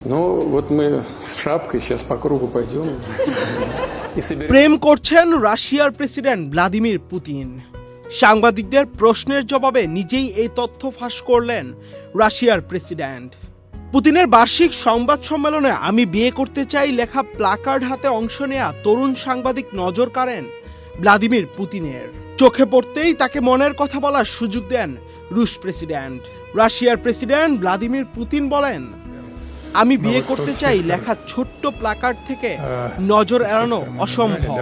Ну, вот мы с шапкой сейчас по кругу пойдем и соберем. প্রেম করছেন রাশিয়ার president Vladimir Putin. সাংবাদিকদের প্রশ্নের জবাবে নিজেই এই তথ্য ফাঁস করলেন রাশিয়ার প্রেসিডেন্ট। পুতিনের বার্ষিক সংবাদ সম্মেলনে আমি বিয়ে করতে চাই লেখা প্লাকার্ড হাতে অংশ নেয়া তরুণ সাংবাদিক নজর কাড়েন ভ্লাদিমির পুতিনের। চোখে পড়তেই তাকে মনের কথা বলার সুযোগ দেন রুশ প্রেসিডেন্ট। রাশিয়ার প্রেসিডেন্ট ভ্লাদিমির পুতিন বলেন, আমি বিয়ে করতে চাই লেখা ছোট্ট প্লাকার্ড থেকে নজর এড়ানো অসম্ভব।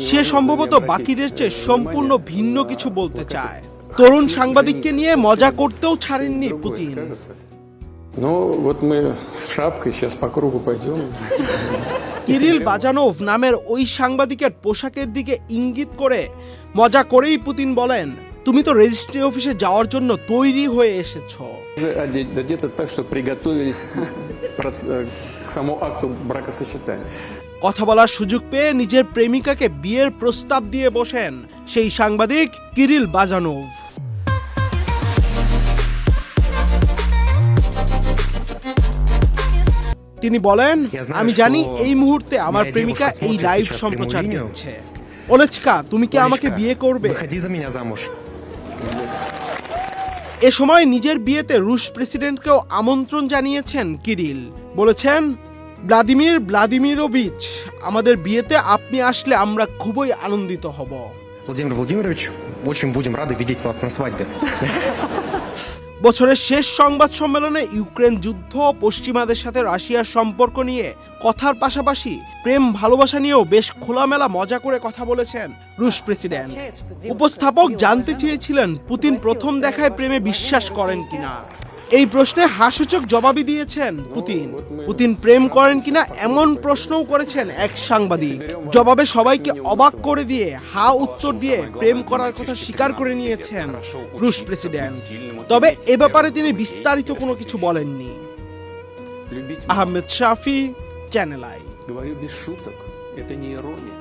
সে সম্ভবত বাকিদের চেয়ে সম্পূর্ণ ভিন্ন কিছু বলতে চায়। তরুণ সাংবাদিককে নিয়ে মজা করতেও ছাড়েননি পুতিন। Ну, вот мы с шапкой сейчас по кругу пойдем. কিরিল বাজানোভ নামের ওই সাংবাদিকের পোশাকের দিকে ইঙ্গিত করে মজা করেই পুতিন বলেন, তুমি তো রেজিস্ট্রি অফিসে যাওয়ার জন্য তৈরি হয়ে এসেছো। Уже одеты так, что приготовились к самому акту бракосочетания. কথা বলার সুযোগ পেয়ে নিজের প্রেমিকাকে বিয়ের প্রস্তাব দিয়ে বসেন সেই সাংবাদিক কিরিল বাজানোভ। তিনি বলেন, আমি জানি এই মুহূর্তে আমার প্রেমিকা এই লাইভ সম্প্রচার করছে। ওলেচকা, তুমি কি আমাকে বিয়ে করবে? এ সময় নিজের বিয়েতে রুশ প্রেসিডেন্টকেও আমন্ত্রণ জানিয়েছেন কিরিল। বলেছেন, ভ্লাদিমির ভ্লাদিমিরোভিচ, আমাদের বিয়েতে আপনি আসলে আমরা খুবই আনন্দিত হব। Владимир Владимирович, очень будем рады видеть вас на свадьбе. বছরের শেষ সংবাদ সম্মেলনে ইউক্রেন যুদ্ধ, পশ্চিমাদের সাথে রাশিয়ার সম্পর্ক নিয়ে কথার পাশাপাশি প্রেম ভালোবাসা নিয়েও বেশ খোলামেলা মজা করে কথা বলেছেন রুশ প্রেসিডেন্ট। উপস্থাপক জানতে চেয়েছিলেন পুতিন প্রথম দেখায় প্রেমে বিশ্বাস করেন কিনা। এই প্রশ্নে হাস্যচক জবাবই দিয়েছেন পুতিন। পুতিন প্রেম করেন কিনা এমন প্রশ্নও করেছেন এক সাংবাদিক। জবাবে সবাইকে অবাক করে দিয়ে হা উত্তর দিয়ে প্রেম করার কথা স্বীকার করে নিয়েছেন রুশ প্রেসিডেন্ট। তবে এ ব্যাপারে তিনি বিস্তারিত কোনো কিছু বলেননি। Любить আহমেদ শাফি, চ্যানেল আই। говорю без шуток, это не ирония.